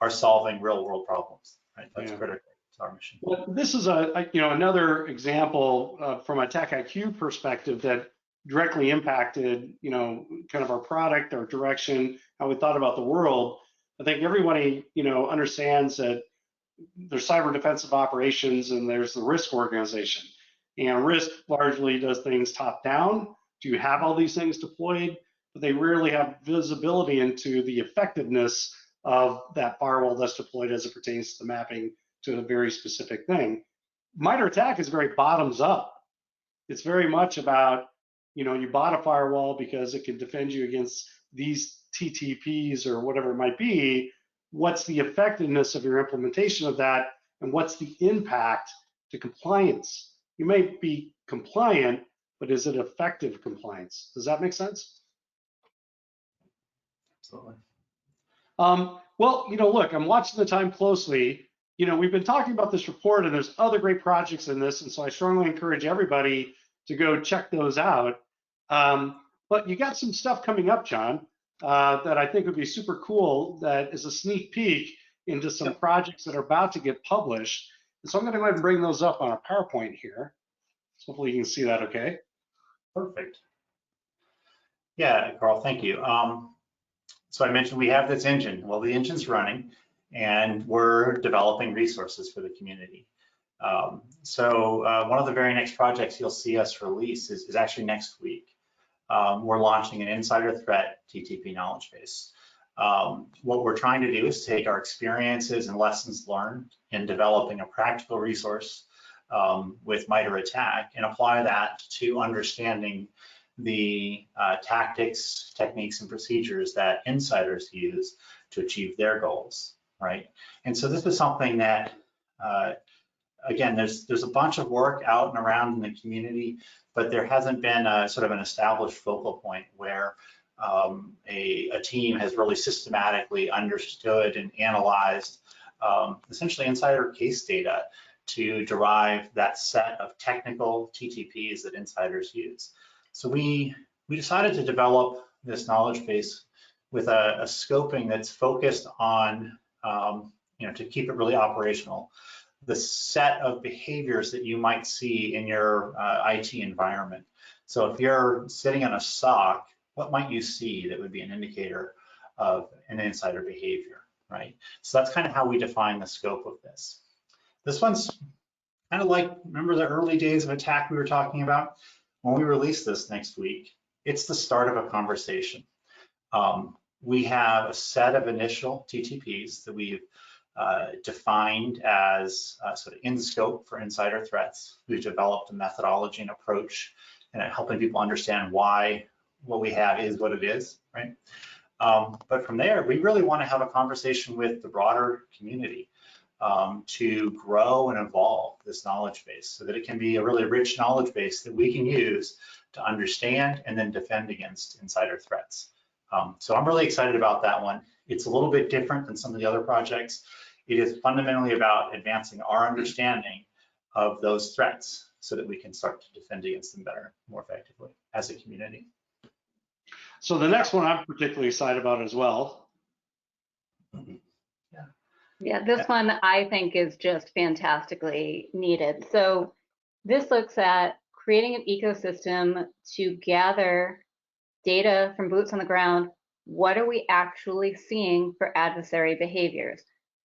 are solving real world problems. Right? That's critical to our mission. Well, this is another example from a AttackIQ perspective that directly impacted kind of our product, our direction, how we thought about the world. I think everybody understands that there's cyber defensive operations and there's the risk organization. And risk largely does things top down. Do you have all these things deployed? But they rarely have visibility into the effectiveness of that firewall that's deployed as it pertains to the mapping to a very specific thing. MITRE ATT&CK is very bottoms up. It's very much about, you bought a firewall because it can defend you against these TTPs or whatever it might be. What's the effectiveness of your implementation of that, and what's the impact to compliance? You may be compliant, but is it effective compliance? Does that make sense? Absolutely. Well, look, I'm watching the time closely. We've been talking about this report, and there's other great projects in this, and so I strongly encourage everybody to go check those out. But you got some stuff coming up, John, that I think would be super cool, that is a sneak peek into some projects that are about to get published. And so I'm going to go ahead and bring those up on our PowerPoint here. So hopefully you can see that okay. Perfect. Yeah, Carl, thank you. So I mentioned we have this engine. Well, the engine's running, and we're developing resources for the community. So one of the very next projects you'll see us release is actually next week. We're launching an insider threat TTP knowledge base. What we're trying to do is take our experiences and lessons learned in developing a practical resource with MITRE ATT&CK and apply that to understanding the tactics, techniques, and procedures that insiders use to achieve their goals, right? And so this is something that, again, there's a bunch of work out and around in the community, but there hasn't been a sort of an established focal point where a team has really systematically understood and analyzed essentially insider case data to derive that set of technical TTPs that insiders use. So we decided to develop this knowledge base with a scoping that's focused on, to keep it really operational, the set of behaviors that you might see in your IT environment. So if you're sitting in a SOC, what might you see that would be an indicator of an insider behavior, right? So that's kind of how we define the scope of this. This one's kind of like, remember the early days of attack we were talking about? When we release this next week, it's the start of a conversation. We have a set of initial TTPs that we've defined as sort of in scope for insider threats. We've developed a methodology and approach and helping people understand why what we have is what it is, right? But from there, we really want to have a conversation with the broader community to grow and evolve this knowledge base so that it can be a really rich knowledge base that we can use to understand and then defend against insider threats. So I'm really excited about that one. It's a little bit different than some of the other projects. It is fundamentally about advancing our understanding of those threats so that we can start to defend against them better, more effectively as a community. So the next one I'm particularly excited about as well. Yeah, this one I think is just fantastically needed. So this looks at creating an ecosystem to gather data from boots on the ground. What are we actually seeing for adversary behaviors?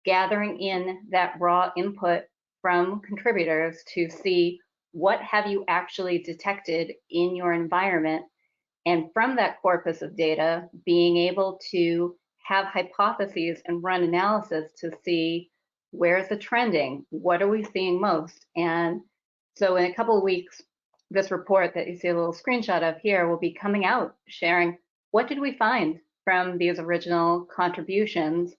Gathering in that raw input from contributors to see what have you actually detected in your environment. And from that corpus of data, being able to have hypotheses and run analysis to see where's the trending, what are we seeing most. And so in a couple of weeks, this report that you see a little screenshot of here will be coming out, sharing what did we find from these original contributions.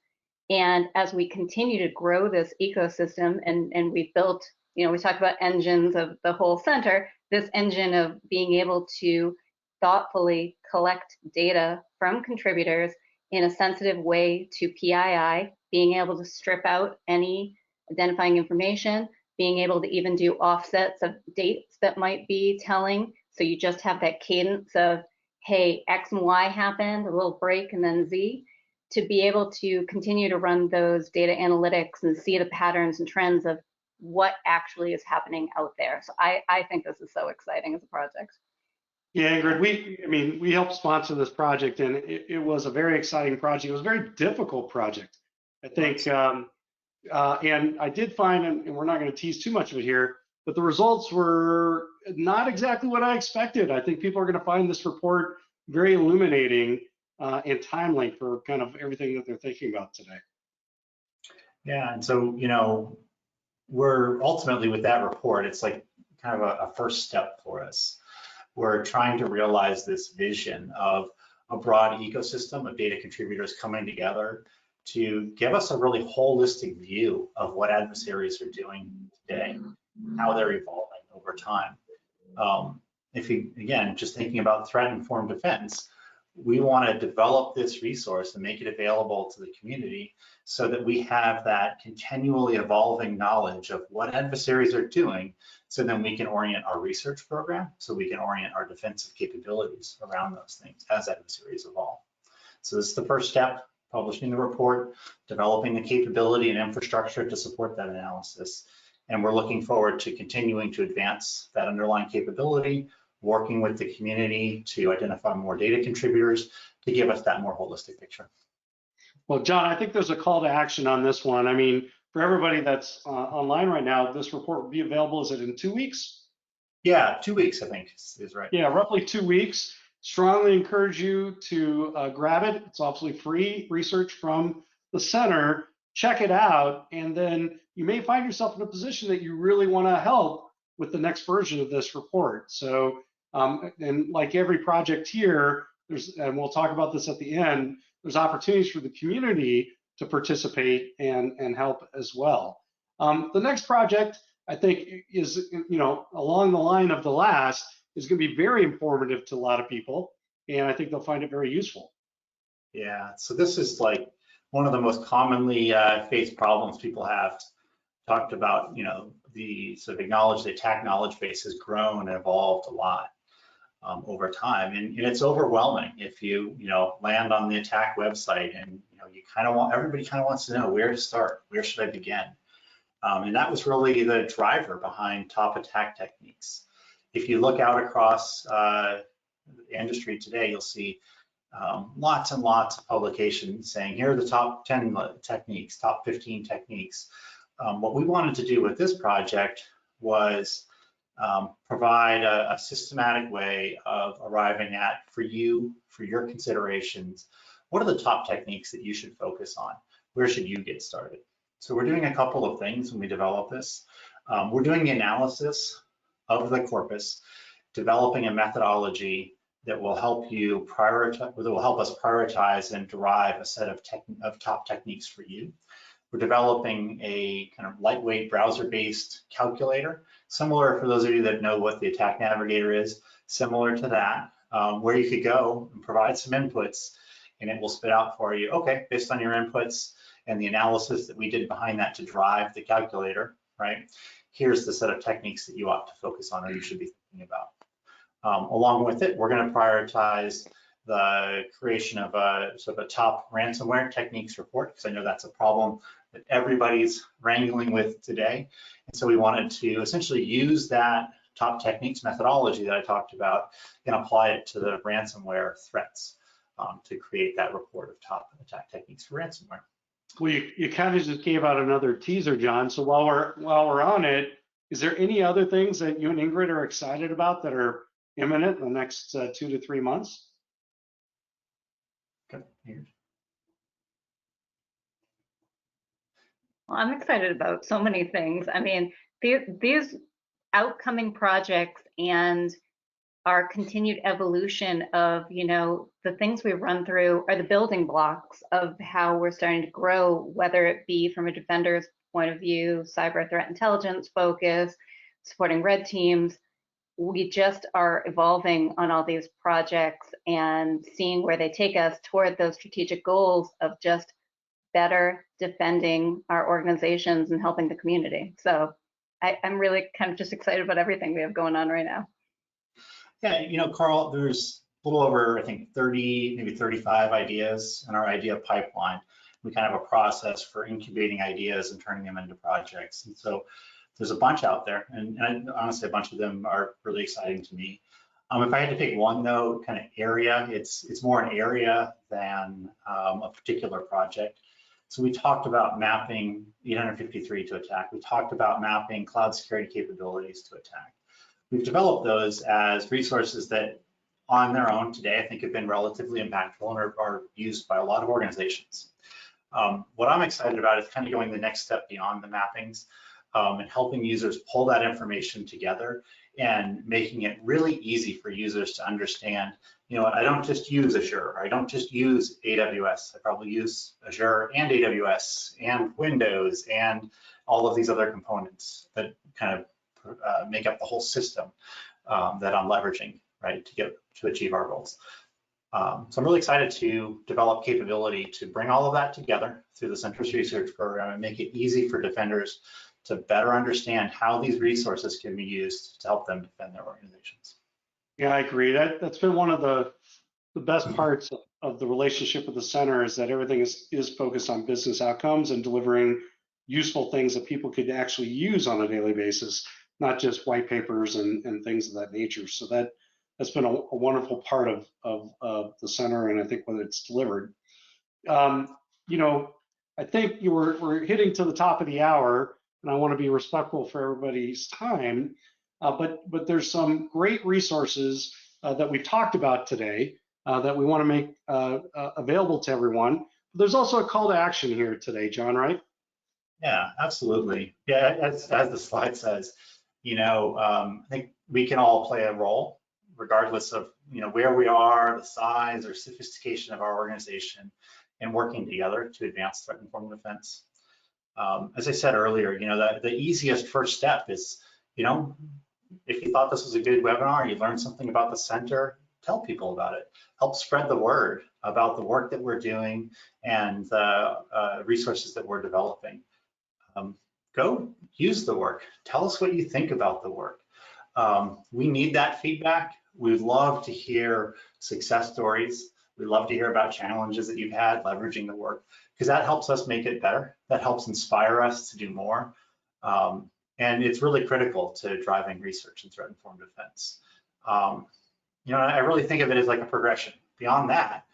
And as we continue to grow this ecosystem, and we've built, we talked about engines of the whole center, this engine of being able to thoughtfully collect data from contributors in a sensitive way to PII being able to strip out any identifying information, being able to even do offsets of dates that might be telling. So you just have that cadence of, hey, X and Y happened, a little break, and then Z, to be able to continue to run those data analytics and see the patterns and trends of what actually is happening out there. So I think this is so exciting as a project. Yeah, Ingrid, we helped sponsor this project, and it was a very exciting project. It was a very difficult project, I think. And I did find, and we're not going to tease too much of it here, but the results were not exactly what I expected. I think people are going to find this report very illuminating and timely for kind of everything that they're thinking about today. Yeah, and so, you know, we're ultimately with that report, it's like kind of a first step for us. We're trying to realize this vision of a broad ecosystem of data contributors coming together to give us a really holistic view of what adversaries are doing today, how they're evolving over time. If you, again, just thinking about threat-informed defense, we want to develop this resource and make it available to the community so that we have that continually evolving knowledge of what adversaries are doing, so then we can orient our research program, so we can orient our defensive capabilities around those things as adversaries evolve. So this is the first step, publishing the report, developing the capability and infrastructure to support that analysis. And we're looking forward to continuing to advance that underlying capability, working with the community to identify more data contributors to give us that more holistic picture. Well, John, I think there's a call to action on this one. I mean, for everybody that's online right now, this report will be available, is it in 2 weeks? Yeah, 2 weeks, I think is right. Yeah, roughly 2 weeks. Strongly encourage you to grab it. It's absolutely free research from the center. Check it out, and then you may find yourself in a position that you really want to help with the next version of this report. So, and like every project here, and we'll talk about this at the end, there's opportunities for the community to participate and help as well. The next project, I think, is, you know, along the line of the last, is going to be very informative to a lot of people, and I think they'll find it very useful. Yeah, so this is like one of the most commonly faced problems people have. Talked about, you know, the sort of acknowledge the attack knowledge base has grown and evolved a lot over time, and it's overwhelming if you know, land on the attack website and, you know, you kind of want, everybody kind of wants to know where to start, where should I begin, and that was really the driver behind Top Attack Techniques. If you look out across the industry today, you'll see lots and lots of publications saying, here are the top 10 techniques, top 15 techniques. What we wanted to do with this project was provide a systematic way of arriving at, for you, for your considerations, what are the top techniques that you should focus on? Where should you get started? So we're doing a couple of things when we develop this. We're doing the analysis of the corpus, developing a methodology that will help you prioritize, that will help us prioritize and derive a set of top techniques for you. We're developing a kind of lightweight browser-based calculator, similar, for those of you that know what the Attack Navigator is, similar to that, where you could go and provide some inputs and it will spit out for you, okay, based on your inputs and the analysis that we did behind that to drive the calculator, right? Here's the set of techniques that you ought to focus on or you should be thinking about. Along with it, we're going to prioritize the creation of a sort of a top ransomware techniques report, because I know that's a problem that everybody's wrangling with today. And so we wanted to essentially use that top techniques methodology that I talked about and apply it to the ransomware threats to create that report of top attack techniques for ransomware. Well, you kind of just gave out another teaser, John. So while we're on it, is there any other things that you and Ingrid are excited about that are imminent in the next 2 to 3 months? Okay. Well, I'm excited about so many things. I mean, these outcoming projects and our continued evolution of, you know, the things we run through are the building blocks of how we're starting to grow, whether it be from a defender's point of view, cyber threat intelligence focus, supporting red teams. We just are evolving on all these projects and seeing where they take us toward those strategic goals of just better defending our organizations and helping the community. So I'm really kind of just excited about everything we have going on right now. Yeah, Carl, there's a little over, I think, 30, maybe 35 ideas in our idea pipeline. We kind of have a process for incubating ideas and turning them into projects. And so there's a bunch out there, and honestly, a bunch of them are really exciting to me. If I had to pick one, though, kind of area, it's more an area than a particular project. So we talked about mapping 853 to attack. We talked about mapping cloud security capabilities to attack. We've developed those as resources that on their own today, I think have been relatively impactful and are used by a lot of organizations. What I'm excited about is kind of going the next step beyond the mappings and helping users pull that information together and making it really easy for users to understand, I don't just use Azure, I don't just use AWS, I probably use Azure and AWS and Windows and all of these other components that kind of make up the whole system that I'm leveraging, right, to achieve our goals. So I'm really excited to develop capability to bring all of that together through the Center's research program and make it easy for defenders to better understand how these resources can be used to help them defend their organizations. Yeah, I agree. That's been one of the best parts of the relationship with the center, is that everything is focused on business outcomes and delivering useful things that people could actually use on a daily basis, not just white papers and things of that nature. So that's been a wonderful part of the center, and I think when it's delivered. I think we're hitting to the top of the hour, and I want to be respectful for everybody's time, but there's some great resources that we've talked about today that we want to make available to everyone. There's also a call to action here today, John, right? Yeah, absolutely. Yeah, as the slide says, I think we can all play a role, regardless of where we are, the size or sophistication of our organization, and working together to advance threat-informed defense. As I said earlier, the easiest first step is, if you thought this was a good webinar, you learned something about the center, tell people about it. Help spread the word about the work that we're doing and the resources that we're developing. Go use the work. Tell us what you think about the work. We need that feedback. We'd love to hear success stories. We'd love to hear about challenges that you've had leveraging the work, because that helps us make it better. That helps inspire us to do more. And it's really critical to driving research and threat-informed defense. I really think of it as like a progression. Beyond that,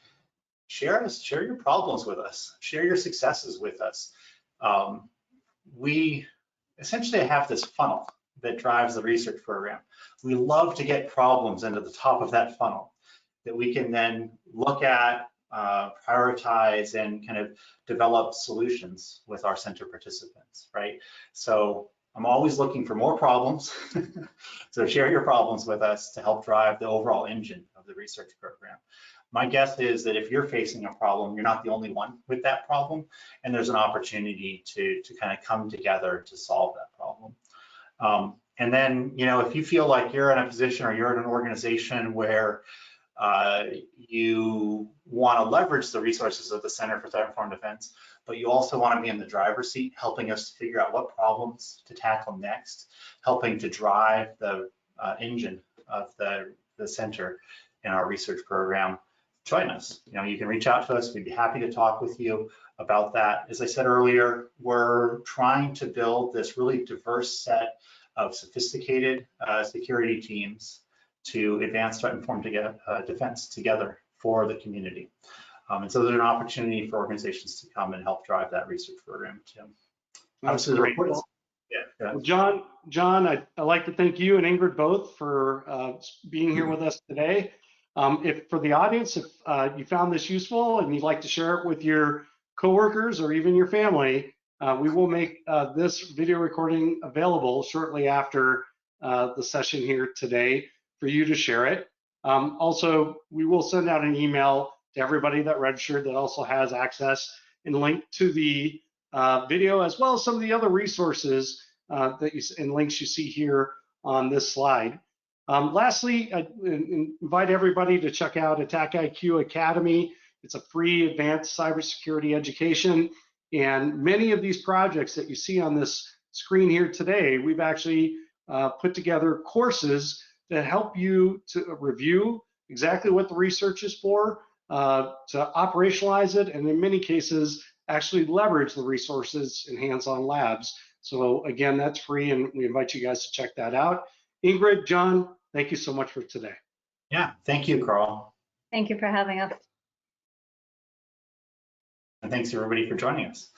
share your problems with us. Share your successes with us. We essentially have this funnel that drives the research program. We love to get problems into the top of that funnel that we can then look at, prioritize, and kind of develop solutions with our center participants, right? So I'm always looking for more problems. So share your problems with us to help drive the overall engine of the research program. My guess is that if you're facing a problem, you're not the only one with that problem, and there's an opportunity to kind of come together to solve that problem. And then, if you feel like you're in a position or you're in an organization where you want to leverage the resources of the Center for Threat-Informed Defense, but you also want to be in the driver's seat, helping us to figure out what problems to tackle next, helping to drive the engine of the center in our research program, join us. You can reach out to us. We'd be happy to talk with you about that. As I said earlier, we're trying to build this really diverse set of sophisticated security teams to advance threat-informed defense together for the community. And so there's an opportunity for organizations to come and help drive that research program too. That's great. Yeah. Well, John, I'd like to thank you and Ingrid both for being here with us today. If for the audience, if you found this useful and you'd like to share it with your coworkers or even your family, we will make this video recording available shortly after the session here today for you to share it. Also, we will send out an email to everybody that registered that also has access and link to the video, as well as some of the other resources and links you see here on this slide. Lastly, I invite everybody to check out AttackIQ Academy. It's a free advanced cybersecurity education. And many of these projects that you see on this screen here today, we've actually put together courses that help you to review exactly what the research is for, to operationalize it, and in many cases, actually leverage the resources in hands-on labs. So again, that's free, and we invite you guys to check that out. Ingrid, John, thank you so much for today. Yeah, thank you, Carl. Thank you for having us. And thanks everybody for joining us.